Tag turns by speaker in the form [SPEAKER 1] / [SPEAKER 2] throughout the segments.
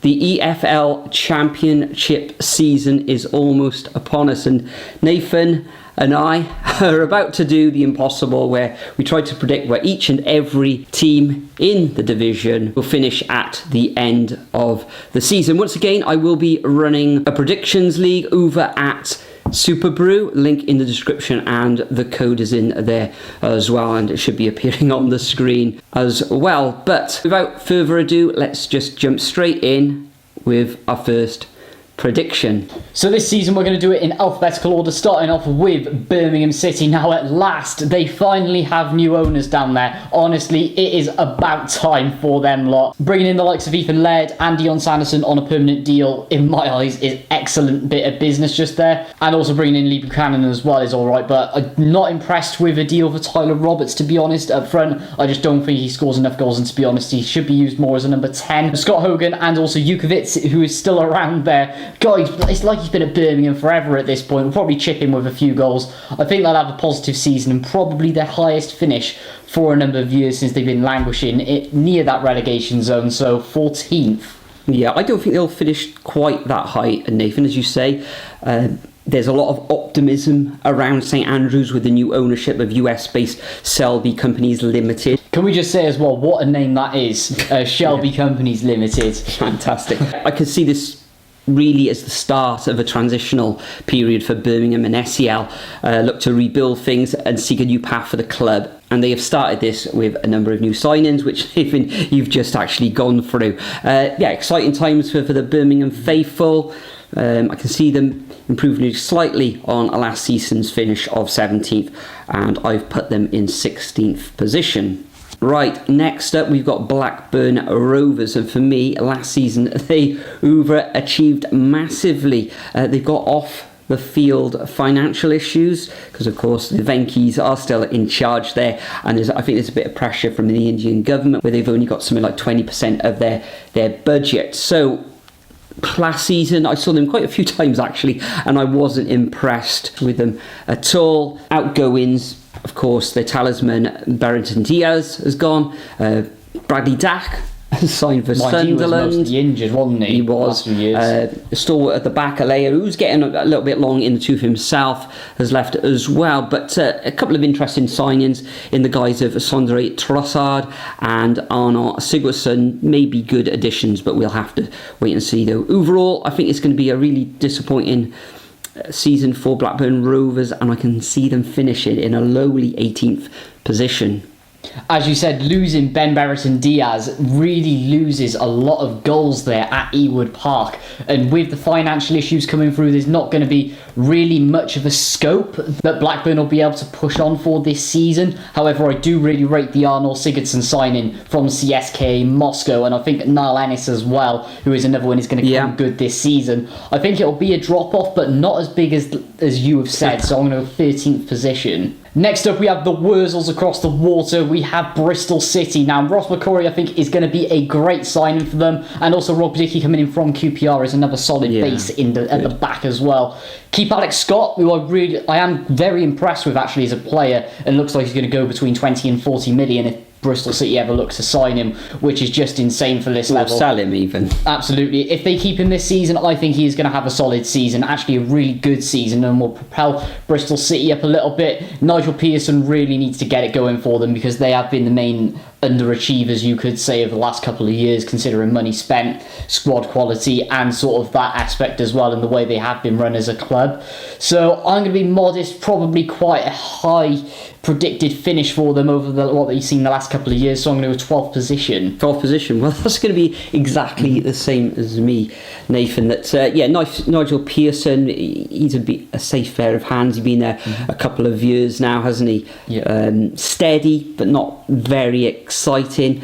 [SPEAKER 1] The EFL Championship season is almost upon us, and Nathan and I are about to do the impossible, where we try to predict where each and every team in the division will finish at the end of the season. Once again, I will be running a predictions league over at Superbrew, link in the description, and the code is in there as well, and it should be appearing on the screen as well. But without further ado, let's just jump straight in with our first prediction.
[SPEAKER 2] So this season we're going to do it in alphabetical order, starting off with Birmingham City. Now at last they finally have new owners down there. Honestly, it is about time for them lot. Bringing in the likes of Ethan Laird and Dion Sanderson on a permanent deal, in my eyes, is excellent bit of business just there. And also bringing in Lee Buchanan as well is alright, but I'm not impressed with a deal for Tyler Roberts, to be honest, up front. I just don't think he scores enough goals, and to be honest, he should be used more as a number 10. Scott Hogan and also Jukovic, who is still around there. Guys, it's like he's been at Birmingham forever at this point. We'll probably chip in with a few goals. I think they'll have a positive season and probably their highest finish for a number of years since they've been languishing near that relegation zone, so 14th.
[SPEAKER 1] Yeah, I don't think they'll finish quite that high, Nathan, as you say. There's a lot of optimism around St Andrews with the new ownership of US-based Selby Companies Limited.
[SPEAKER 2] Can we just say as well, what a name that is, Shelby Companies Limited.
[SPEAKER 1] Fantastic. I can see this really as the start of a transitional period for Birmingham, and SEL look to rebuild things and seek a new path for the club. And they have started this with a number of new signings, which Nathan, you've just actually gone through. Exciting times for the Birmingham faithful. I can see them improving slightly on last season's finish of 17th, and I've put them in 16th position. Right, next up we've got Blackburn Rovers, and for me, last season they overachieved massively. They got off the field financial issues because, of course, the Venkies are still in charge there, and I think there's a bit of pressure from the Indian government where they've only got something like 20% of their budget. So last season I saw them quite a few times actually, and I wasn't impressed with them at all. Outgoings, of course, their talisman Barrington Diaz has gone. Bradley Dack has signed for Sunderland. He was
[SPEAKER 2] mostly injured, wasn't he?
[SPEAKER 1] He was. Stalwart at the back, Alea, who's getting a little bit long in the tooth himself, has left as well. But a couple of interesting signings in the guise of Sondre Trossard and Arnaud Sigurdsson may be good additions, but we'll have to wait and see though. Overall, I think it's going to be a really disappointing season for Blackburn Rovers, and I can see them finishing in a lowly 18th position.
[SPEAKER 2] As you said, losing Ben Barrington Diaz really loses a lot of goals there at Ewood Park, and with the financial issues coming through, there's not going to be really much of a scope that Blackburn will be able to push on for this season. However, I do really rate the Arnold Sigurdsson signing from CSKA Moscow, and I think Niall Ennis as well, who is another one, is going to come good this season. I think it'll be a drop-off, but not as big as you have said, so I'm going to go 13th position. Next up, we have the Wurzels across the water. We have Bristol City. Now, Ross McCrory, I think, is going to be a great signing for them. And also, Rob Dickey coming in from QPR is another solid base at the back as well. Keep Alex Scott, who I am very impressed with, actually, as a player. And looks like he's going to go between 20 and 40 million if Bristol City ever look to sign him, which is just insane for this level.
[SPEAKER 1] Sell him even.
[SPEAKER 2] Absolutely. If they keep him this season, I think he is going to have a solid season, actually a really good season, and will propel Bristol City up a little bit. Nigel Pearson really needs to get it going for them, because they have been the main underachievers, you could say, over the last couple of years, considering money spent, squad quality, and sort of that aspect as well, in the way they have been run as a club. So I'm going to be modest, probably quite a high predicted finish for them over what you've seen the last couple of years, so I'm going to go 12th position.
[SPEAKER 1] 12th position, well, that's going to be exactly the same as me, Nathan. Nigel Pearson, he's a safe pair of hands. He's been there a couple of years now, hasn't he? Steady, but not very exciting.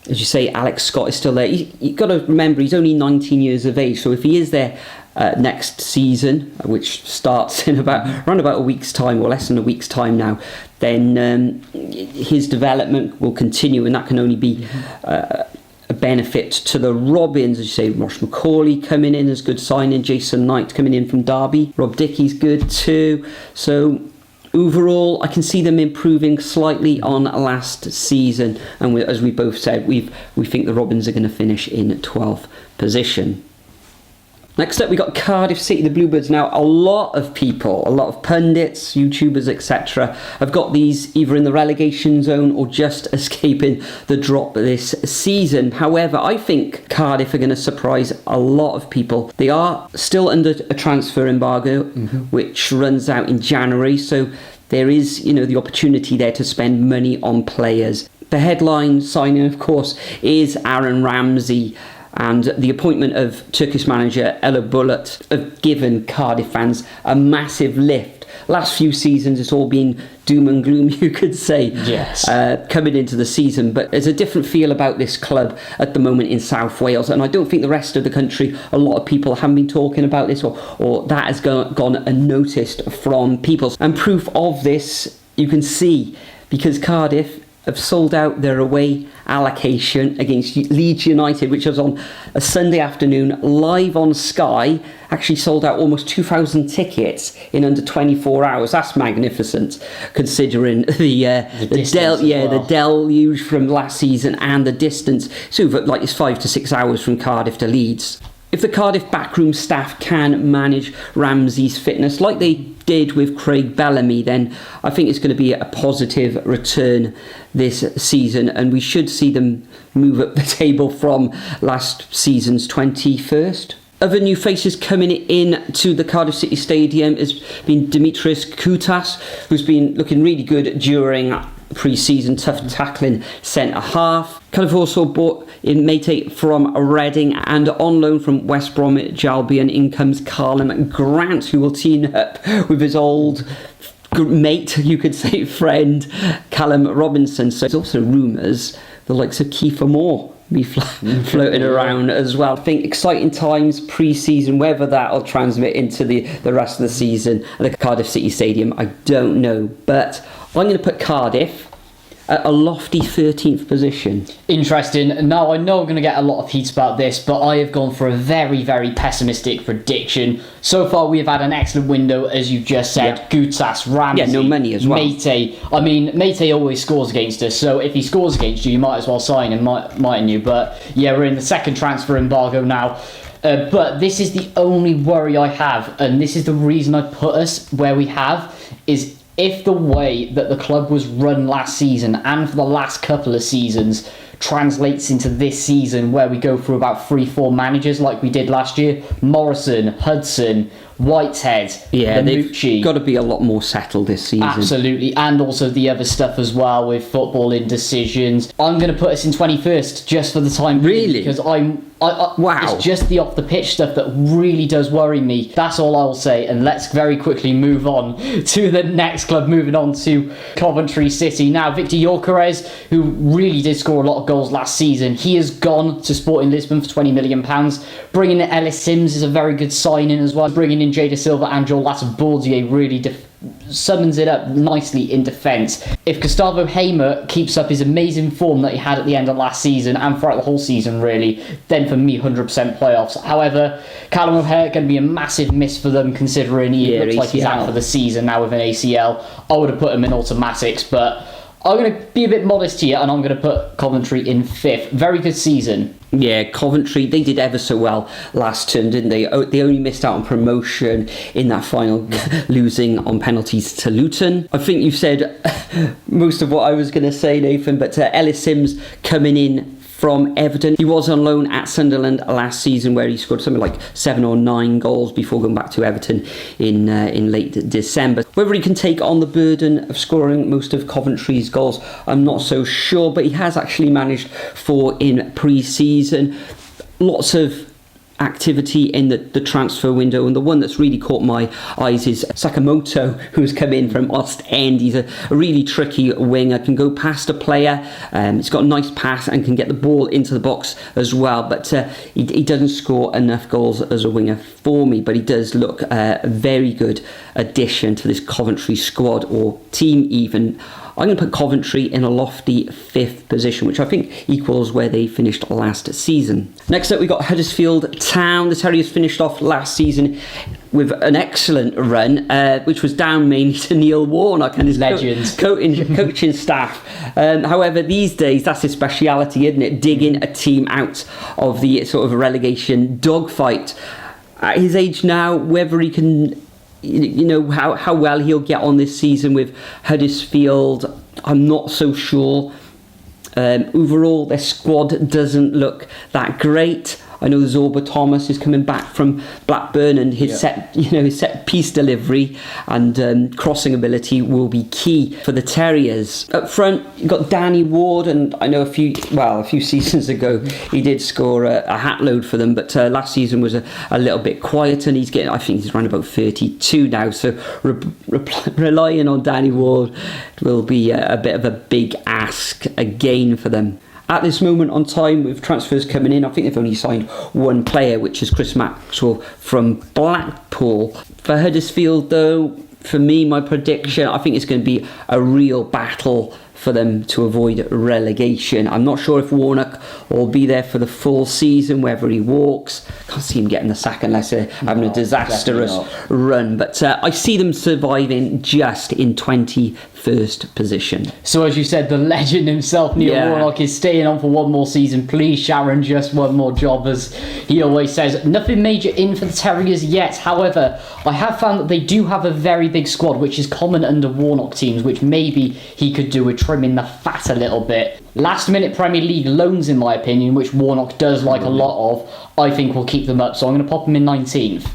[SPEAKER 1] As you say, Alex Scott is still there. You've got to remember, he's only 19 years of age, so if he is there next season, which starts in around about a week's time, or less than a week's time now, then his development will continue, and that can only be a benefit to the Robins. As you say, Ross McCauley coming in as good signing, Jason Knight coming in from Derby, Rob Dickey's good too. So Overall, I can see them improving slightly on last season, and as we both said, we think the Robins are going to finish in 12th position. Next up, we got Cardiff City, the Bluebirds. Now, a lot of people, a lot of pundits, YouTubers, etc., have got these either in the relegation zone or just escaping the drop this season. However, I think Cardiff are going to surprise a lot of people. They are still under a transfer embargo, which runs out in January, so there is, the opportunity there to spend money on players. The headline signing, of course, is Aaron Ramsey. And the appointment of Turkish manager Ella Bulut have given Cardiff fans a massive lift. Last few seasons, it's all been doom and gloom, you could say,
[SPEAKER 2] yes,
[SPEAKER 1] coming into the season. But there's a different feel about this club at the moment in South Wales. And I don't think the rest of the country, a lot of people haven't been talking about this, or that has gone unnoticed from people. And proof of this, you can see, because Cardiff have sold out their away allocation against Leeds United, which was on a Sunday afternoon, live on Sky. Actually sold out almost 2,000 tickets in under 24 hours. That's magnificent, considering the deluge from last season and the distance. So it's 5 to 6 hours from Cardiff to Leeds. If the Cardiff backroom staff can manage Ramsey's fitness like they did with Craig Bellamy, then I think it's going to be a positive return this season, and we should see them move up the table from last season's 21st. Other new faces coming in to the Cardiff City Stadium has been Dimitris Koutas, who's been looking really good during pre-season, tough tackling centre-half. Cardiff also bought in Mate from Reading, and on loan from West Bromwich Albion in comes Callum Grant, who will team up with his old mate, you could say friend, Callum Robinson. So there's also rumours the likes of Kiefer Moore be floating around as well. I think exciting times pre-season, whether that'll transmit into the rest of the season at the Cardiff City Stadium, I don't know. But I'm going to put Cardiff at a lofty 13th position.
[SPEAKER 2] Interesting. Now, I know I'm going to get a lot of heat about this, but I have gone for a very, very pessimistic prediction. So far, we have had an excellent window, as you've just said.
[SPEAKER 1] Yeah.
[SPEAKER 2] Gutsas, Ramsey,
[SPEAKER 1] no money as well.
[SPEAKER 2] Mate. I mean, Mate always scores against us, so if he scores against you, you might as well sign him, mightn't you? But yeah, we're in the second transfer embargo now. But this is the only worry I have, and this is the reason I put us where we have, is if the way that the club was run last season and for the last couple of seasons translates into this season, where we go through about 3-4 managers like we did last year, Morrison, Hudson, Whitehead,
[SPEAKER 1] they've got to be a lot more settled this season.
[SPEAKER 2] Absolutely, and also the other stuff as well with football indecisions. I'm going to put us in 21st just for the time being,
[SPEAKER 1] really,
[SPEAKER 2] because
[SPEAKER 1] wow,
[SPEAKER 2] it's just the off the pitch stuff that really does worry me. That's all I will say, and let's very quickly move on to the next club. Moving on to Coventry City. Now, Victor Gyökeres, who really did score a lot of goals last season, he has gone to Sporting Lisbon for £20 million. Bringing in Ellis Sims is a very good signing as well. Bringing in Jada Silva and Joel Latterbourdier really summons it up nicely in defence. If Gustavo Hamer keeps up his amazing form that he had at the end of last season and throughout the whole season really, then for me 100% playoffs. However, Callum O'Hare going to be a massive miss for them, considering he looks like he's out for the season now with an ACL. I would have put him in automatics, but I'm going to be a bit modest here, and I'm going to put Coventry in 5th. Very good season.
[SPEAKER 1] Yeah, Coventry, they did ever so well last term, didn't they? They only missed out on promotion in that final, losing on penalties to Luton. I think you've said most of what I was going to say, Nathan, but Ellis Sims coming in from Everton. He was on loan at Sunderland last season, where he scored something like 7 or 9 goals before going back to Everton in late December. Whether he can take on the burden of scoring most of Coventry's goals, I'm not so sure, but he has actually managed 4 in pre-season. Lots of activity in the transfer window, and the one that's really caught my eyes is Sakamoto, who's come in from Ostend. He's a really tricky winger, can go past a player, he's got a nice pass and can get the ball into the box as well, but he doesn't score enough goals as a winger for me, but he does look a very good addition to this Coventry squad, or team even. I'm going to put Coventry in a lofty 5th position, which I think equals where they finished last season. Next up, we got Huddersfield Town. The Terriers finished off last season with an excellent run, which was down mainly to Neil Warnock and his coaching staff. However, these days, that's his speciality, isn't it? Digging a team out of the sort of relegation dogfight. At his age now, whether he can, how well he'll get on this season with Huddersfield, I'm not so sure. Overall, their squad doesn't look that great. I know Zorba Thomas is coming back from Blackburn, and his set piece delivery and crossing ability will be key for the Terriers. Up front, you've got Danny Ward, and I know a few seasons ago he did score a hat load for them, but last season was a little bit quiet, and I think he's around about 32 now. So relying on Danny Ward will be a bit of a big ask again for them. At this moment on time, with transfers coming in, I think they've only signed one player, which is Chris Maxwell from Blackpool. For Huddersfield, though, for me, my prediction, I think it's going to be a real battle for them to avoid relegation. I'm not sure if Warnock will be there for the full season, whether he walks. Can't see him getting the sack unless they're having a disastrous run. But I see them surviving just in 21st position.
[SPEAKER 2] So as you said, the legend himself, Neil Warnock, is staying on for one more season. Please, Sharon, just one more job, as he always says. Nothing major in for the Terriers yet. However, I have found that they do have a very big squad, which is common under Warnock teams, which maybe he could do with trimming the fat a little bit. Last minute Premier League loans, in my opinion, which Warnock does like a lot of, I think will keep them up. So I'm going to pop them in 19th.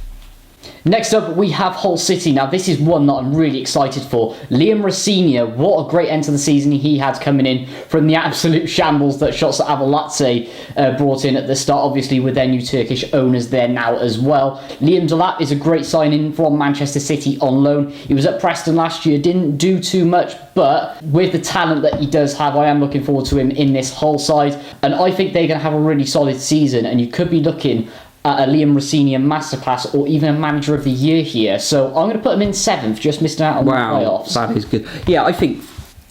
[SPEAKER 2] Next up, we have Hull City. Now, this is one that I'm really excited for. Liam Rosenior, what a great end to the season he had coming in from the absolute shambles that Shotsa Avalatse brought in at the start, obviously with their new Turkish owners there now as well. Liam Delap is a great signing from Manchester City on loan. He was at Preston last year, didn't do too much, but with the talent that he does have, I am looking forward to him in this Hull side, and I think they're going to have a really solid season, and you could be looking a Liam Rosenior masterclass or even a manager of the year here. So I'm going to put him in 7th, just missing out on the playoffs.
[SPEAKER 1] That is good. Yeah, I think,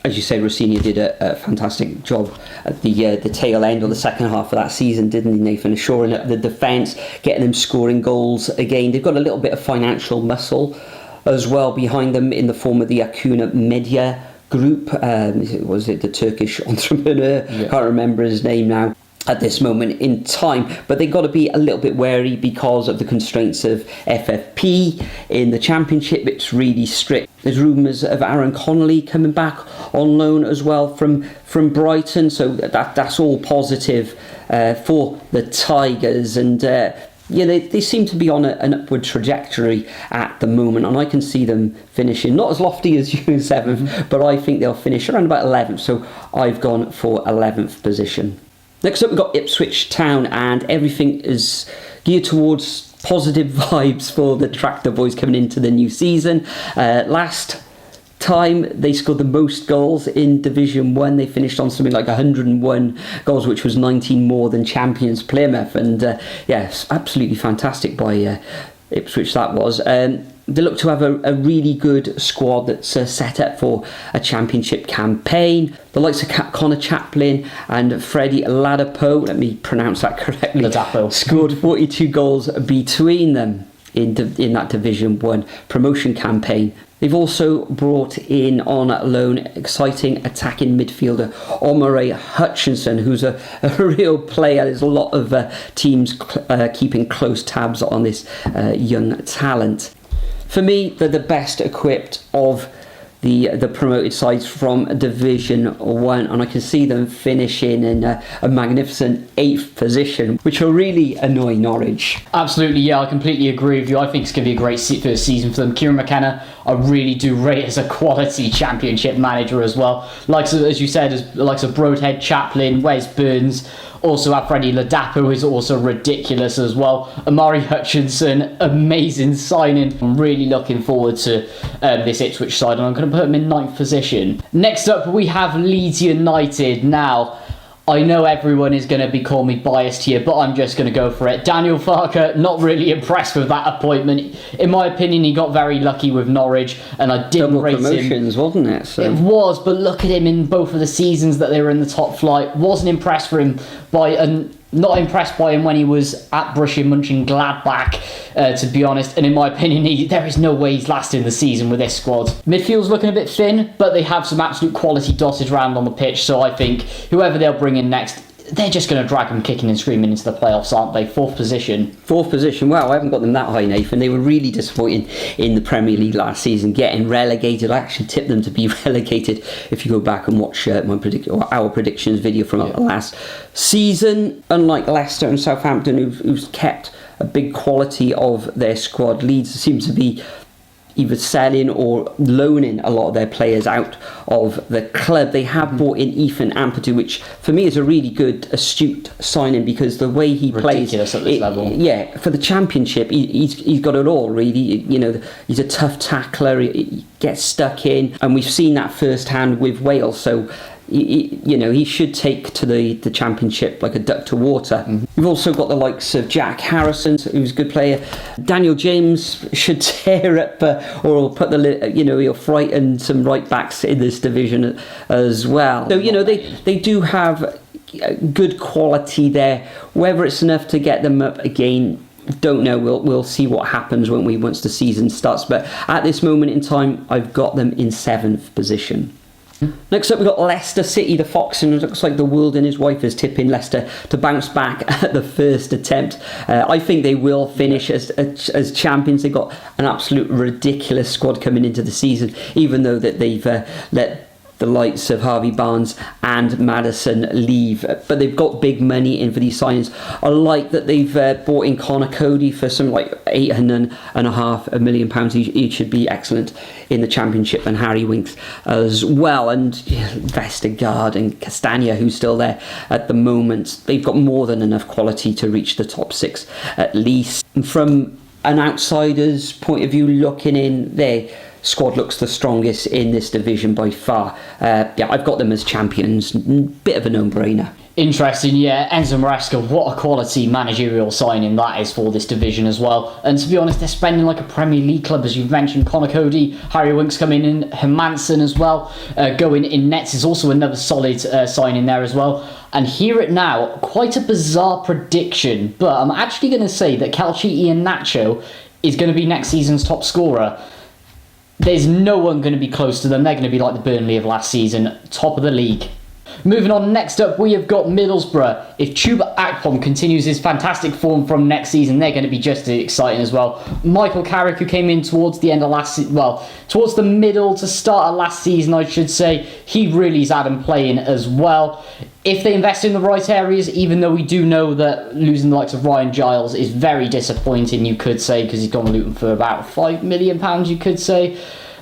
[SPEAKER 1] as you say, Rosenior did a fantastic job at the tail end or the second half of that season, didn't he, Nathan? Assuring up the defence, getting them scoring goals again. They've got a little bit of financial muscle as well behind them in the form of the Acuna Media Group. Was it the Turkish entrepreneur? Yeah. Can't remember his name now at this moment in time, but they've got to be a little bit wary because of the constraints of FFP in the Championship. It's really strict. There's rumours of Aaron Connolly coming back on loan as well from Brighton, so that's all positive for the Tigers, and they seem to be on an upward trajectory at the moment, and I can see them finishing not as lofty as you in 7th, but I think they'll finish around about 11th, so I've gone for 11th position. Next up, we've got Ipswich Town, and everything is geared towards positive vibes for the Tractor Boys coming into the new season. Last time they scored the most goals in Division 1. They finished on something like 101 goals, which was 19 more than champions Plymouth. And it's absolutely fantastic by Ipswich, that was. They look to have a really good squad that's set up for a championship campaign. The likes of Connor Chaplin and Freddie Ladapo, let me pronounce that correctly,
[SPEAKER 2] Ladapo,
[SPEAKER 1] scored 42 goals between them in that Division 1 promotion campaign. They've also brought in on loan exciting attacking midfielder Omare Hutchinson, who's a real player. There's a lot of teams keeping close tabs on this young talent. For me, they're the best equipped of the promoted sides from Division 1, and I can see them finishing in a magnificent 8th position, which will really annoy Norwich.
[SPEAKER 2] Absolutely, yeah, I completely agree with you. I think it's going to be a great first season for them. Kieran McKenna, I really do rate as a quality Championship manager as well. As you said, likes of Broadhead, Chaplin, Wes Burns. Also have Freddie Ladapo, who is also ridiculous as well. Omari Hutchinson, amazing signing. I'm really looking forward to this Ipswich side, and I'm going to put them in 9th position. Next up, we have Leeds United. Now, I know everyone is going to be calling me biased here, but I'm just going to go for it. Daniel Farke, not really impressed with that appointment. In my opinion, he got very lucky with Norwich, and I didn't
[SPEAKER 1] Double
[SPEAKER 2] rate him.
[SPEAKER 1] promotions, wasn't it? So.
[SPEAKER 2] It was, but look at him in both of the seasons that they were in the top flight. Wasn't impressed for him not impressed by him when he was at Borussia Mönchengladbach, to be honest. And in my opinion, there is no way he's lasting the season with this squad. Midfield's looking a bit thin, but they have some absolute quality dotted around on the pitch. So I think whoever they'll bring in next, they're just going to drag them kicking and screaming into the playoffs, aren't they? Fourth position. Wow,
[SPEAKER 1] I haven't got them that high, Nathan. They were really disappointing in the Premier League last season, getting relegated. I actually tipped them to be relegated if you go back and watch our predictions video from last season. Unlike Leicester and Southampton, who's kept a big quality of their squad, Leeds seem to be either selling or loaning a lot of their players out of the club. They have brought in Ethan Ampadu, which for me is a really good, astute signing, because the way he plays
[SPEAKER 2] at this level.
[SPEAKER 1] Yeah, for the Championship, he's got it all, really. You know, he's a tough tackler, he gets stuck in, and we've seen that firsthand with Wales. So he should take to the Championship like a duck to water. We've also got the likes of Jack Harrison, who's a good player. Daniel James should tear up, or put he'll frighten some right backs in this division as well. So they do have good quality there. Whether it's enough to get them up again, don't know. We'll see what happens once the season starts. But at this moment in time, I've got them in 7th position. Next up, we've got Leicester City, the Fox, and it looks like the world and his wife is tipping Leicester to bounce back at the first attempt. I think they will finish as champions. They've got an absolute ridiculous squad coming into the season, even though that they've let the likes of Harvey Barnes and Maddison leave, but they've got big money in for these signings. I like that they've bought in Connor Cody for some like £8.5 million. He should be excellent in the Championship, and Harry Winks as well, and Vestergaard and Castagna, who's still there at the moment. They've got more than enough quality to reach the top 6 at least. And from an outsider's point of view, looking in, their squad looks the strongest in this division by far. I've got them as champions. Bit of a no-brainer.
[SPEAKER 2] Interesting, yeah. Enzo Maresca, what a quality managerial signing that is for this division as well. And to be honest, they're spending like a Premier League club, as you've mentioned. Connor Cody, Harry Winks coming in, Hermansen as well, going in nets is also another solid signing there as well. And hear it now, quite a bizarre prediction, but I'm actually going to say that Calcitti Iheanacho is going to be next season's top scorer. There's no one going to be close to them. They're going to be like the Burnley of last season, top of the league. Moving on, next up we have got Middlesbrough. If Chuba Akpom continues his fantastic form from next season, they're going to be just as exciting as well. Michael Carrick, who came in towards the end of towards the middle to start of last season, I should say, he really's had him playing as well. If they invest in the right areas, even though we do know that losing the likes of Ryan Giles is very disappointing, you could say, because he's gone to Luton for about £5 million, you could say.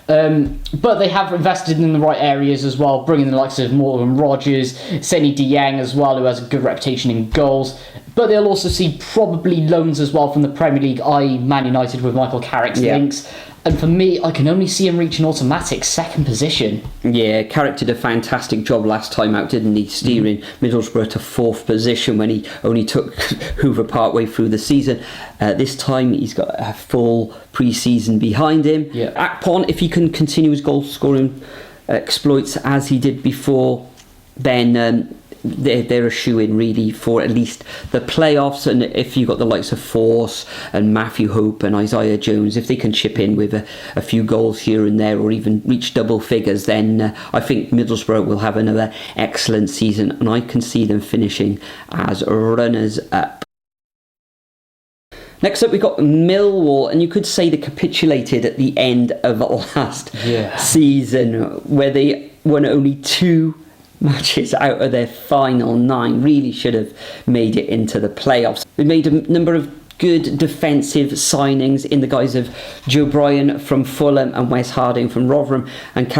[SPEAKER 2] But they have invested in the right areas as well, bringing the likes of Morgan Rogers, Seny Dieng as well, who has a good reputation in goals. But they'll also see probably loans as well from the Premier League, i.e. Man United with Michael Carrick's links. And for me, I can only see him reach an automatic 2nd position. Yeah, Carrick did a fantastic job last time out, didn't he? Steering Middlesbrough to 4th position when he only took Hoover partway through the season. This time he's got a full pre-season behind him. Yeah. Akpom, if he can continue his goal scoring exploits as he did before, then they're a shoe-in really for at least the playoffs. And if you've got the likes of Force and Matthew Hope and Isaiah Jones, if they can chip in with a few goals here and there, or even reach double figures, then I think Middlesbrough will have another excellent season, and I can see them finishing as runners-up. Next up, we've got Millwall, and you could say they capitulated at the end of last season, where they won only 2 matches out of their final 9. Really should have made it into the playoffs. They made a number of good defensive signings in the guise of Joe Bryan from Fulham and Wes Harding from Rotherham, and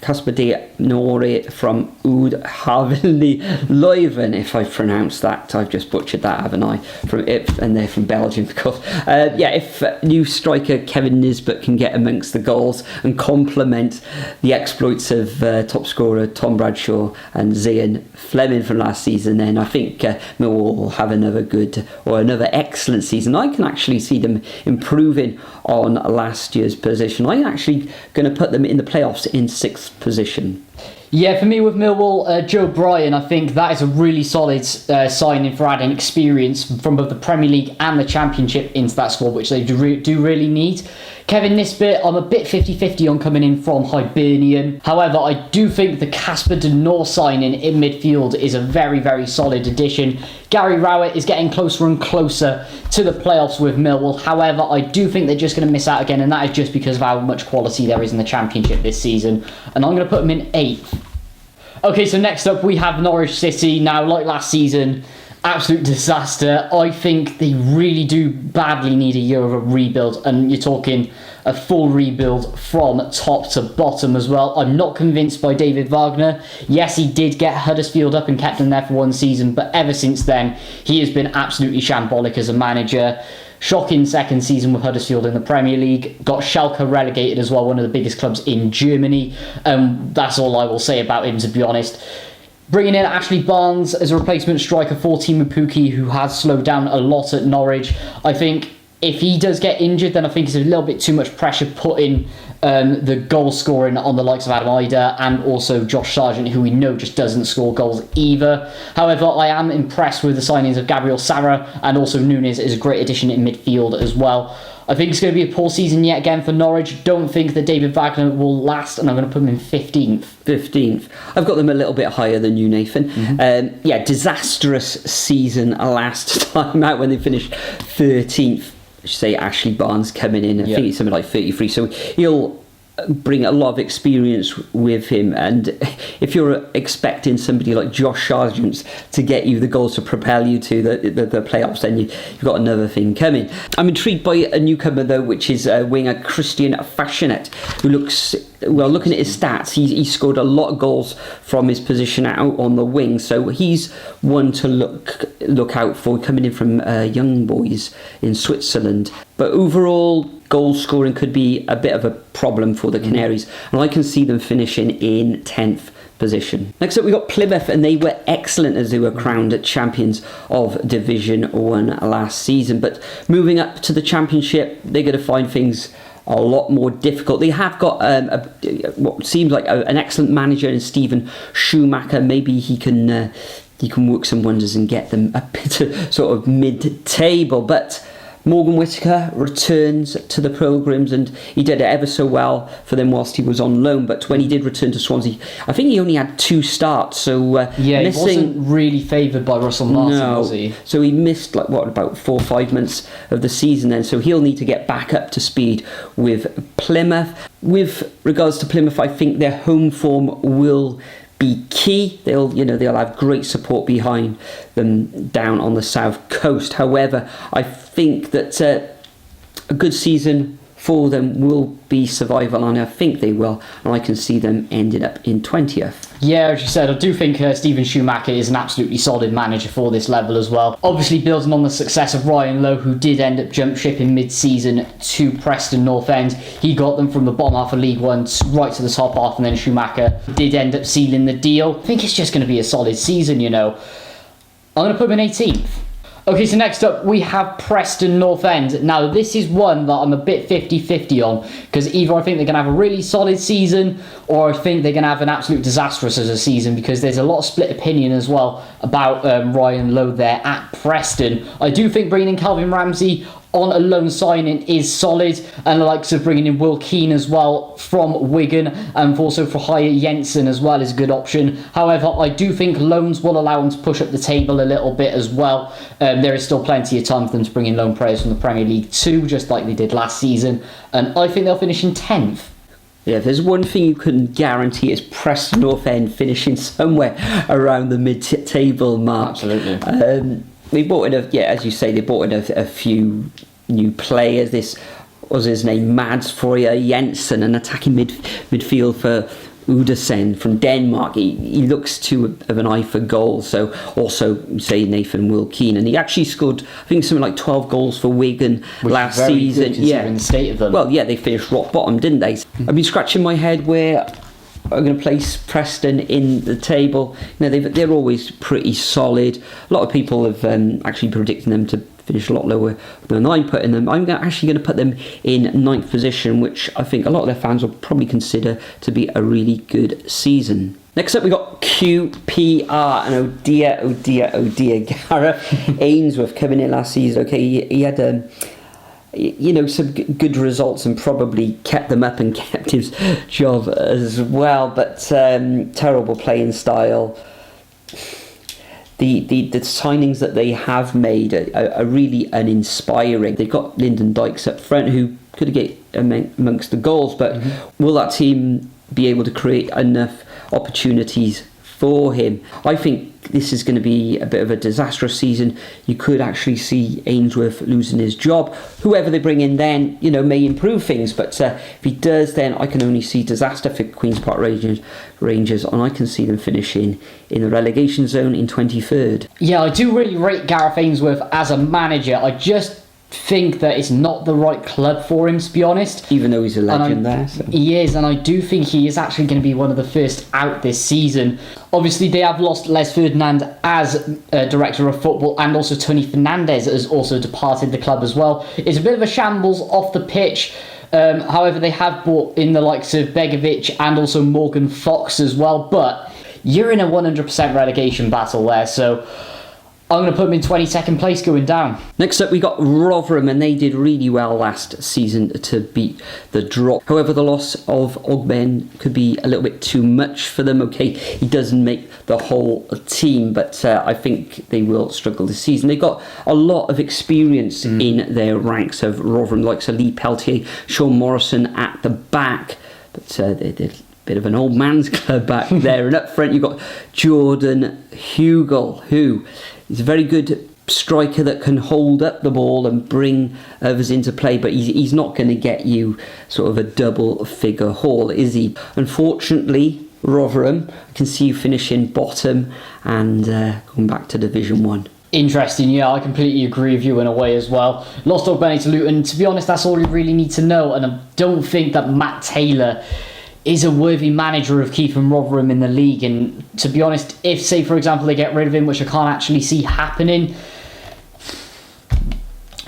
[SPEAKER 1] Casper de Nore from Oud Havenly Leuven, if I've pronounced that. I've just butchered that, haven't I? And they're from Belgium, of course. If new striker Kevin Nisbet can get amongst the goals and complement the exploits of top scorer Tom Bradshaw and Zian Fleming from last season, then I think Millwall will have another excellent season. I can actually see them improving on last year's position. I'm actually going to put them in the playoffs in 6th position.
[SPEAKER 2] Yeah, for me with Millwall, Joe Bryan, I think that is a really solid signing for adding experience from both the Premier League and the Championship into that squad, which they do really need. Kevin Nisbet, I'm a bit 50-50 on coming in from Hibernian. However, I do think the Casper de Nore signing in midfield is a very, very solid addition. Gary Rowett is getting closer and closer to the playoffs with Millwall. However, I do think they're just going to miss out again, and that is just because of how much quality there is in the Championship this season. And I'm going to put them in 8th. Okay, so next up we have Norwich City. Now, like last season, absolute disaster. I think they really do badly need a year of a rebuild, and you're talking a full rebuild from top to bottom as well. I'm not convinced by David Wagner. Yes, he did get Huddersfield up and kept them there for one season, but ever since then, he has been absolutely shambolic as a manager. Shocking second season with Huddersfield in the Premier League. Got Schalke relegated as well, one of the biggest clubs in Germany. That's all I will say about him, to be honest. Bringing in Ashley Barnes as a replacement striker for Timu Puki, who has slowed down a lot at Norwich. I think if he does get injured, then I think it's a little bit too much pressure putting the goal scoring on the likes of Adam Ida and also Josh Sargent, who we know just doesn't score goals either. However, I am impressed with the signings of Gabriel Sara, and also Nunes is a great addition in midfield as well. I think it's going to be a poor season yet again for Norwich. Don't think that David Wagner will last, and I'm going to put him in 15th. 15th.
[SPEAKER 1] I've got them a little bit higher than you, Nathan. Mm-hmm. Disastrous season last time out when they finished 13th. Say Ashley Barnes coming in, I think it's something like 33, so he'll bring a lot of experience with him, and if you're expecting somebody like Josh Sargent to get you the goals to propel you to the playoffs, then you've got another thing coming. I'm intrigued by a newcomer though, which is winger Christian Fashinet, who looks, well, looking at his stats, he scored a lot of goals from his position out on the wing, so he's one to look out for, coming in from Young Boys in Switzerland. But overall, goal scoring could be a bit of a problem for the Canaries, and I can see them finishing in 10th position. Next up, we got Plymouth, and they were excellent as they were crowned champions of Division 1 last season. But moving up to the Championship, they're going to find things a lot more difficult. They have got what seems like an excellent manager in Stephen Schumacher. Maybe he can work some wonders and get them up to sort of mid-table. But Morgan Whittaker returns to the programmes, and he did it ever so well for them whilst he was on loan. But when he did return to Swansea, I think he only had 2 starts. So
[SPEAKER 2] he wasn't really favoured by Russell Martin, was he?
[SPEAKER 1] So he missed about 4 or 5 months of the season then. So he'll need to get back up to speed with Plymouth. With regards to Plymouth, I think their home form will be key. They'll have great support behind them down on the south coast. However, I think that a good season for them will be survival, and I think they will, and I can see them ending up in 20th.
[SPEAKER 2] Yeah, as you said, I do think Stephen Schumacher is an absolutely solid manager for this level as well. Obviously building on the success of Ryan Lowe, who did end up jump shipping mid-season to Preston North End. He got them from the bottom half of League One right to the top half, and then Schumacher did end up sealing the deal. I think it's just going to be a solid season, I'm going to put him in 18th. Okay, so next up we have Preston North End. Now, this is one that I'm a bit 50-50 on, because either I think they're going to have a really solid season, or I think they're going to have an absolute disastrous as a season, because there's a lot of split opinion as well about Ryan Lowe there at Preston. I do think bringing in Calvin Ramsey on a loan signing is solid, and the likes of bringing in Will Keane as well from Wigan, and also for Haya Jensen as well is a good option. However, I do think loans will allow them to push up the table a little bit as well. There is still plenty of time for them to bring in loan players from the Premier League too, just like they did last season, and I think they'll finish in 10th.
[SPEAKER 1] Yeah, if there's one thing you can guarantee, it's Preston North End finishing somewhere around the mid-table mark.
[SPEAKER 2] Absolutely.
[SPEAKER 1] They brought in as you say, they brought in a few new players. This was his name, Mads Frøyer Jensen, an attacking midfield for Udesen from Denmark. He looks to have an eye for goals. So also say Nathan Wilkeen, and he actually scored, I think, something like 12 goals for Wigan last season.
[SPEAKER 2] The state of them.
[SPEAKER 1] Well, yeah, they finished rock bottom, didn't they? I've been scratching my head where I'm going to place Preston in the table. They're always pretty solid. A lot of people have actually predicting them to finish a lot lower than I'm putting them. I'm actually going to put them in ninth position, which I think a lot of their fans will probably consider to be a really good season. Next up, we got QPR, and oh dear, Gareth Ainsworth coming in last season. Okay, he had some good results and probably kept them up and kept his job as well, but terrible playing style. The signings that they have made are really uninspiring. They've got Lyndon Dykes up front, who could get amongst the goals, but will that team be able to create enough opportunities for him? I think this is going to be a bit of a disastrous season. You could actually see Ainsworth losing his job. Whoever they bring in then, may improve things, but if he does, then I can only see disaster for Queen's Park Rangers, and I can see them finishing in the relegation zone in 23rd.
[SPEAKER 2] Yeah, I do really rate Gareth Ainsworth as a manager. I just think that it's not the right club for him, to be honest.
[SPEAKER 1] Even though he's a legend there. So.
[SPEAKER 2] He is, and I do think he is actually going to be one of the first out this season. Obviously, they have lost Les Ferdinand as director of football, and also Tony Fernandez has also departed the club as well. It's a bit of a shambles off the pitch. However, they have brought in the likes of Begovic and also Morgan Fox as well, but you're in a 100% relegation battle there, so I'm going to put them in 22nd place going down.
[SPEAKER 1] Next up, we got Rotherham, and they did really well last season to beat the drop. However, the loss of Ogben could be a little bit too much for them. Okay, he doesn't make the whole team, but I think they will struggle this season. They've got a lot of experience in their ranks of Rotherham, like Sir Lee Peltier, Sean Morrison at the back, but they're a bit of an old man's club back there. And up front, you've got Jordan Hugel, who is a very good striker that can hold up the ball and bring others into play, but he's not going to get you sort of a double figure haul, is he? Unfortunately, Rotherham, I can see you finishing bottom and going back to Division 1.
[SPEAKER 2] Interesting, yeah, I completely agree with you in a way as well. Lost Ogbenny to Luton. To be honest, that's all you really need to know, and I don't think that Matt Taylor is a worthy manager of keeping Rotherham in the league. And to be honest, if, say, for example, they get rid of him, which I can't actually see happening,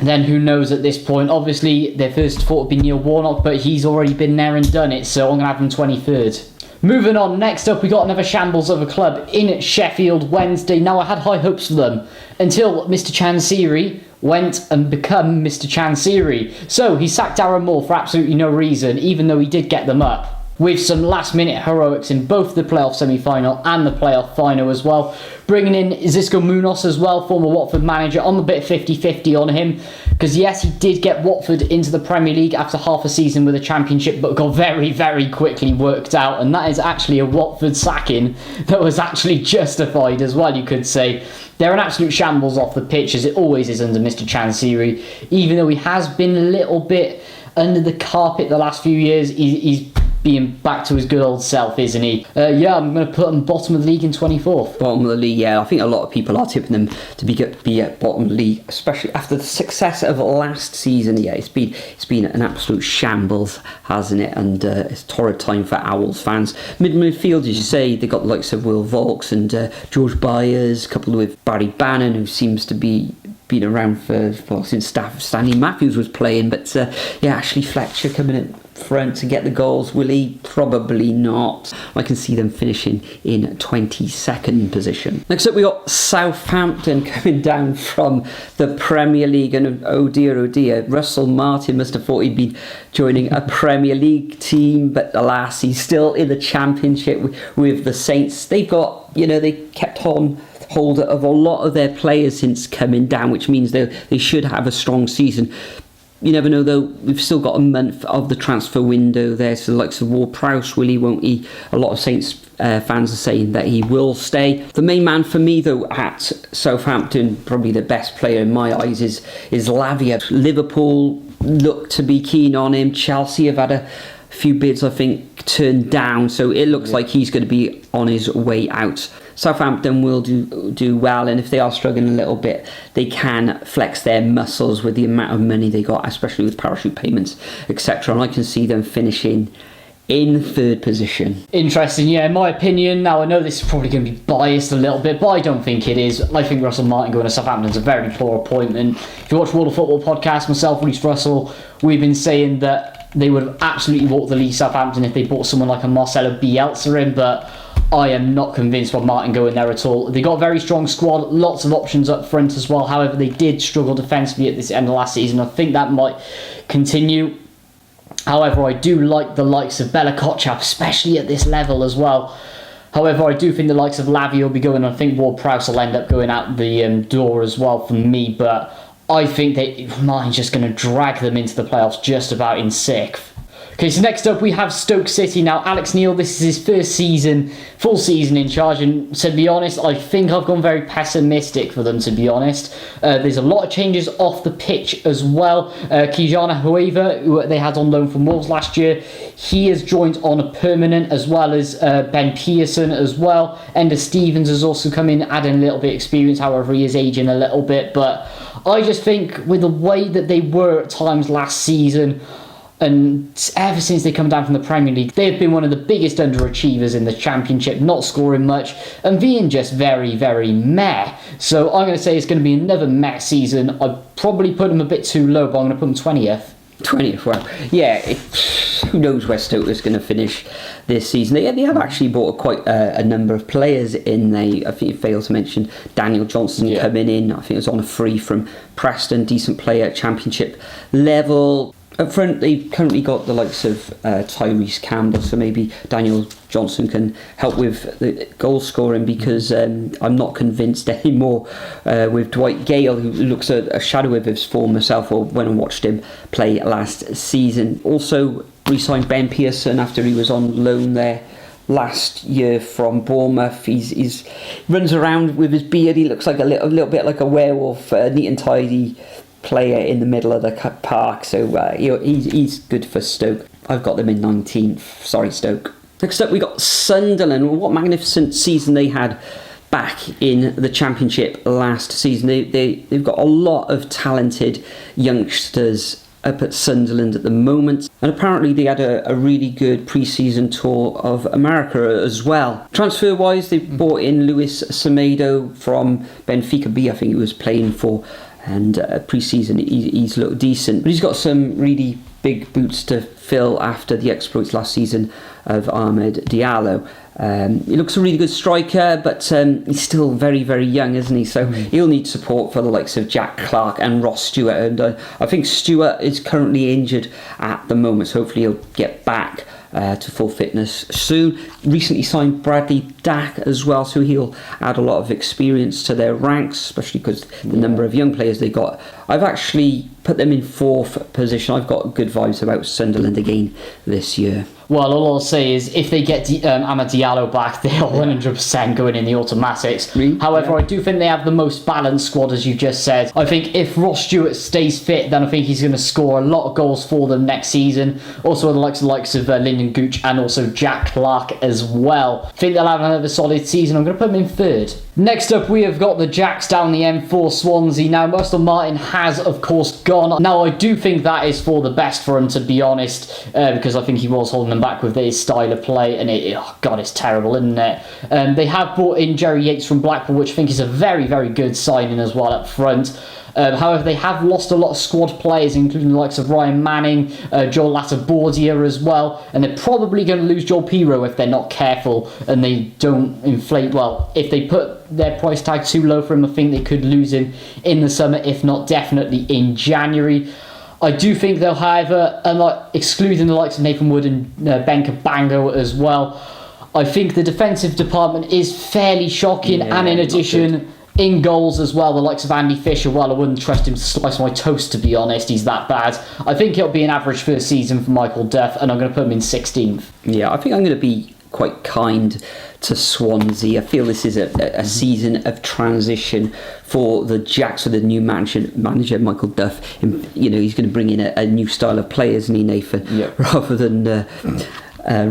[SPEAKER 2] then who knows at this point. Obviously, their first thought would be Neil Warnock, but he's already been there and done it, so I'm going to have him 23rd. Moving on, next up, we got another shambles of a club in Sheffield Wednesday. Now, I had high hopes for them until Mr. Chansiri went and become Mr. Chansiri. So, he sacked Darren Moore for absolutely no reason, even though he did get them up, with some last-minute heroics in both the playoff semi-final and the playoff final as well. Bringing in Xisco Munoz as well, former Watford manager, on the bit 50-50 on him. Because yes, he did get Watford into the Premier League after half a season with a Championship, but got very, very quickly worked out. And that is actually a Watford sacking that was actually justified as well, you could say. They're an absolute shambles off the pitch, as it always is under Mr. Chansiri. Even though he has been a little bit under the carpet the last few years, he's being back to his good old self, isn't he? I'm going to put him bottom of the league in 24th.
[SPEAKER 1] Bottom of the league, yeah. I think a lot of people are tipping them to be at bottom of the league, especially after the success of last season. Yeah, it's been an absolute shambles, hasn't it? And it's torrid time for Owls fans. Midfield, as you say, they got the likes of Will Vaulks and George Byers, coupled with Barry Bannon, who seems to be been around since Stanley Matthews was playing. But Ashley Fletcher coming in front to get the goals. Will he? Probably not. I can see them finishing in 22nd position. Next up, we got Southampton coming down from the Premier League, and oh dear, Russell Martin must have thought he'd been joining a Premier League team, but alas, he's still in the Championship with the Saints. They've got, they kept on hold of a lot of their players since coming down, which means they should have a strong season. You never know, though. We've still got a month of the transfer window there, so the likes of Ward-Prowse, will he, won't he? A lot of Saints fans are saying that he will stay. The main man for me, though, at Southampton, probably the best player in my eyes, is Lavia. Liverpool look to be keen on him. Chelsea have had a few bids, I think, turned down. So it looks like he's going to be on his way out. Southampton will do well, and if they are struggling a little bit, they can flex their muscles with the amount of money they got, especially with parachute payments, etc. And I can see them finishing in third position.
[SPEAKER 2] Interesting, yeah, in my opinion. Now, I know this is probably going to be biased a little bit, but I don't think it is. I think Russell Martin going to Southampton is a very poor appointment. If you watch World of Football podcast, myself, Reece Russell, we've been saying that they would have absolutely walked the league Southampton if they bought someone like a Marcelo Bielsa in, but I am not convinced by Martin going there at all. They got a very strong squad, lots of options up front as well. However, they did struggle defensively at this end of last season. I think that might continue. However, I do like the likes of Bella Kotchap, especially at this level as well. However, I do think the likes of Lavia will be going. I think Ward-Prowse will end up going out the door as well for me. But I think that Martin's just going to drag them into the playoffs just about in sixth. Okay, so next up we have Stoke City. Now, Alex Neil, this is his first season, full season in charge, and to be honest, I think I've gone very pessimistic for them, to be honest. There's a lot of changes off the pitch as well. Kijana Hueva, who they had on loan from Wolves last year, he has joined on a permanent, as well as Ben Pearson as well. Ender Stevens has also come in, adding a little bit of experience, however he is aging a little bit, but I just think with the way that they were at times last season, and ever since they come down from the Premier League, they've been one of the biggest underachievers in the Championship, not scoring much and being just very, very meh. So I'm going to say it's going to be another meh season. I'd probably put them a bit too low, but I'm going to put them 20th.
[SPEAKER 1] 20th, well, yeah, who knows where Stoke is going to finish this season. They have actually bought quite a number of players in. I think you failed to mention Daniel Johnson coming in. I think it was on a free from Preston, decent player at Championship level. Up front, they've currently got the likes of Tyrese Campbell, so maybe Daniel Johnson can help with the goal scoring, because I'm not convinced anymore with Dwight Gale, who looks a shadow of his former self, or when I watched him play last season. Also re-signed Ben Pearson after he was on loan there last year from Bournemouth. He runs around with his beard. He looks like a little bit like a werewolf, neat and tidy player in the middle of the park, so he's good for Stoke. I've got them in 19th. Sorry, Stoke. Next up we got Sunderland. What magnificent season they had back in the Championship last season. They've got a lot of talented youngsters up at Sunderland at the moment, and apparently they had a really good pre-season tour of America as well. Transfer wise, they brought in Luis Semedo from Benfica B, I think he was playing for, and pre-season he's looked decent, but he's got some really big boots to fill after the exploits last season of Ahmed Diallo. He looks a really good striker, but he's still very, very young, isn't he? So he'll need support for the likes of Jack Clark and Ross Stewart, and I think Stewart is currently injured at the moment, so hopefully he'll get back to full fitness soon. Recently signed Bradley Dack as well, so he'll add a lot of experience to their ranks, especially because the number of young players they got. I've actually put them in 4th position. I've got good vibes about Sunderland again this year.
[SPEAKER 2] Well, all I'll say is if they get Amad Diallo back, they're 100% going in the automatics.
[SPEAKER 1] Really?
[SPEAKER 2] However, I do think they have the most balanced squad, as you just said. I think if Ross Stewart stays fit, then I think he's going to score a lot of goals for them next season. Also, the likes of Lyndon Gooch and also Jack Clark as well. I think they'll have another solid season. I'm going to put them in 3rd. Next up, we have got the Jacks down the M4, Swansea. Now, Russell Martin has, of course, gone. Now, I do think that is for the best for him, to be honest, because I think he was holding them back with his style of play, and it's terrible, isn't it? They have brought in Jerry Yates from Blackpool, which I think is a very, very good signing as well up front. However, they have lost a lot of squad players, including the likes of Ryan Manning, Joel Latibordia as well, and they're probably going to lose Joel Piro if they're not careful and they don't inflate. Well, if they put their price tag too low for him, I think they could lose him in the summer, if not definitely in January. I do think they'll, however, excluding the likes of Nathan Wood and Ben Cabango as well, I think the defensive department is fairly shocking, and in addition, in goals as well, the likes of Andy Fisher, well, I wouldn't trust him to slice my toast, to be honest. He's that bad. I think it'll be an average first season for Michael Duff, and I'm going to put him in 16th.
[SPEAKER 1] Yeah, I think I'm going to be quite kind to Swansea. I feel this is a season of transition for the Jacks with the new manager Michael Duff. He's going to bring in a new style of play, isn't he, Nathan?
[SPEAKER 2] Yep.
[SPEAKER 1] Rather than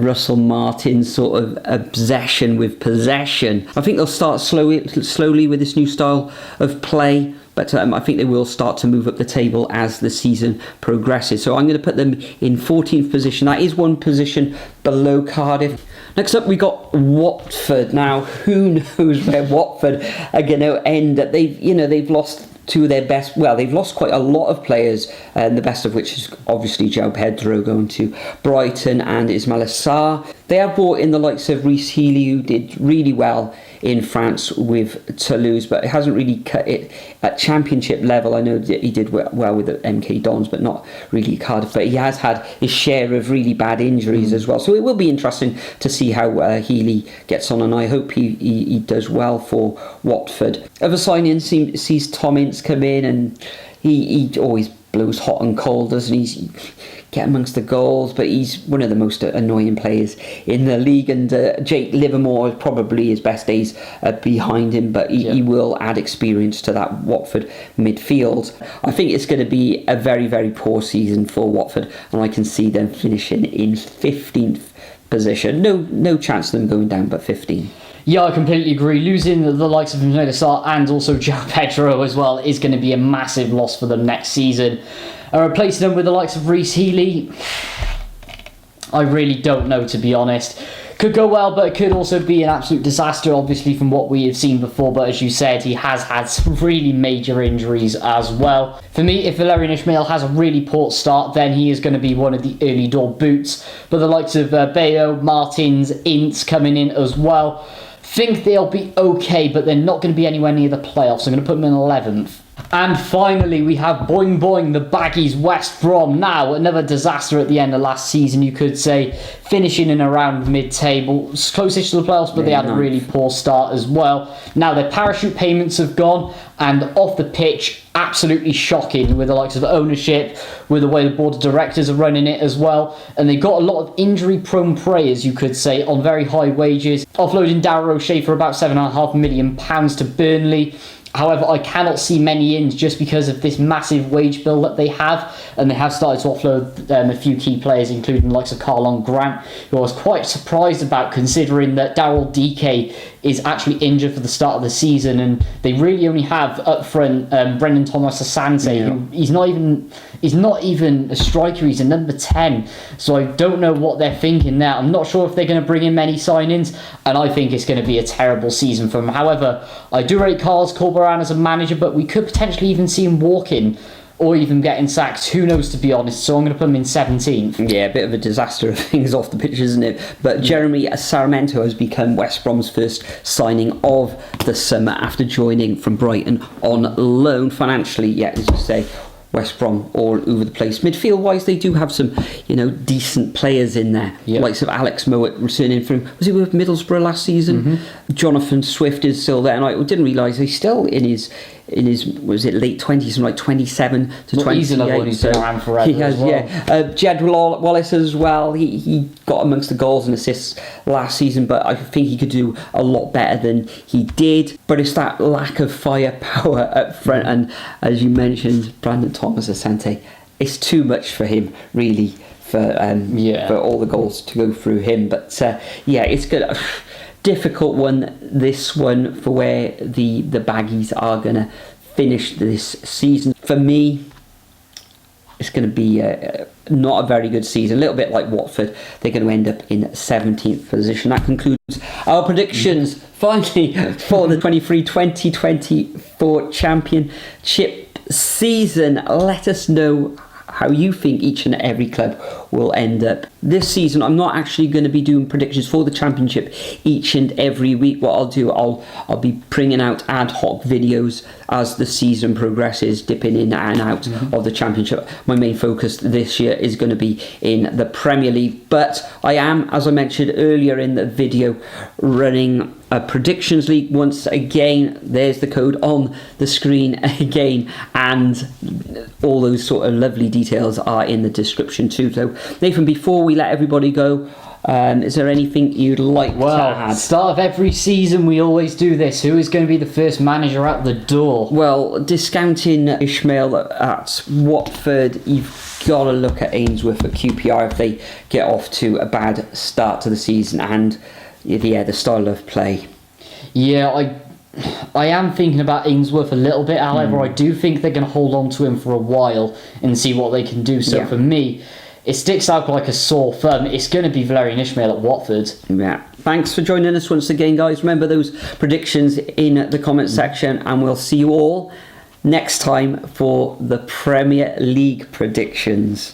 [SPEAKER 1] Russell Martin's sort of obsession with possession. I think they'll start slowly with this new style of play, but I think they will start to move up the table as the season progresses. So I'm going to put them in 14th position. That is one position below Cardiff. Next up, we got Watford. Now, who knows where Watford are going to end up? They've lost two of their best. Well, they've lost quite a lot of players, the best of which is obviously João Pedro going to Brighton and Ismail Assar. They have brought in the likes of Reece Healey, who did really well in France with Toulouse, but it hasn't really cut it at championship level. I know that he did well with the MK Dons, but not really Cardiff. But he has had his share of really bad injuries as well. So it will be interesting to see how Healey gets on, and I hope he does well for Watford. Other signings sees Tom Ince come in, and he always blows hot and cold, doesn't he? Get amongst the goals, but he's one of the most annoying players in the league, and Jake Livermore is probably his best days behind him, but he will add experience to that Watford midfield. I think it's going to be a very, very poor season for Watford, and I can see them finishing in 15th position. No chance of them going down, but 15.
[SPEAKER 2] Yeah, I completely agree. Losing the likes of Ismail Assar and also João Pedro as well is going to be a massive loss for them next season. And replacing them with the likes of Reece Healey, I really don't know, to be honest. Could go well, but it could also be an absolute disaster, obviously, from what we have seen before. But as you said, he has had some really major injuries as well. For me, if Valérien Ismaël has a really poor start, then he is going to be one of the early door boots. But the likes of Bayo, Martins, Ince coming in as well, think they'll be okay, but they're not going to be anywhere near the playoffs. I'm going to put them in 11th. And finally, we have Boing Boing, the Baggies, West Brom. Now, another disaster at the end of last season, you could say, finishing in around mid-table, closest to the playoffs, but they had a really poor start as well. Now, their parachute payments have gone, and off the pitch, absolutely shocking with the likes of ownership, with the way the board of directors are running it as well. And they got a lot of injury-prone players, you could say, on very high wages, offloading Darryl O'Shea for about £7.5 million to Burnley. However, I cannot see many ins just because of this massive wage bill that they have, and they have started to offload a few key players, including the likes of Carlon Grant, who I was quite surprised about, considering that Daryl DK is actually injured for the start of the season, and they really only have up front Brendan Thomas Asante, who he's not even a striker, he's a number 10, so I don't know what they're thinking there. I'm not sure if they're going to bring in many signings, and I think it's going to be a terrible season for them. However, I do rate Carlos Corberán as a manager, but we could potentially even see him walking or even getting sacked. Who knows, to be honest. So I'm going to put him in 17th. Yeah,
[SPEAKER 1] a bit of a disaster of things off the pitch, isn't it? But Jeremy Sarmiento has become West Brom's first signing of the summer after joining from Brighton on loan. Financially, as you say, West Brom all over the place. Midfield wise, they do have some, decent players in there. Likes of Alex Mowat returning from, was he with Middlesbrough last season? Jonathan Swift is still there, and I didn't realise he's still in his was it late 20s, something like 27 to 28.
[SPEAKER 2] He's another one who's been around forever.
[SPEAKER 1] He has, Jed Wallace as well. He got amongst the goals and assists last season, but I think he could do a lot better than he did. But it's that lack of firepower up front, and as you mentioned, Brandon Thomas Asante, it's too much for him, really, for all the goals to go through him. But it's good. Difficult one, this one, for where the Baggies are going to finish this season. For me, it's going to be not a very good season. A little bit like Watford, they're going to end up in 17th position. That concludes our predictions, finally, for the 23-2024 Championship season. Let us know how you think each and every club will end up this season. I'm not actually going to be doing predictions for the Championship each and every week. What I'll do, I'll be bringing out ad hoc videos as the season progresses, dipping in and out of the Championship. My main focus this year is going to be in the Premier League, but I am, as I mentioned earlier in the video, running a predictions league once again. There's the code on the screen again, and all those sort of lovely details are in the description too. So Nathan, before we let everybody go, Is there anything you'd like to
[SPEAKER 2] Well,
[SPEAKER 1] add?
[SPEAKER 2] start of every season we always do this. Who is going to be the first manager out the door?
[SPEAKER 1] Well, discounting Ishmael at Watford, you've got to look at Ainsworth at QPR if they get off to a bad start to the season, and the style of play.
[SPEAKER 2] Yeah, I am thinking about Ainsworth a little bit. However, I do think they're going to hold on to him for a while and see what they can do. So for me, it sticks out like a sore thumb. It's going to be Valérien Ismaël at Watford.
[SPEAKER 1] Yeah. Thanks for joining us once again, guys. Remember those predictions in the comment section, and we'll see you all next time for the Premier League predictions.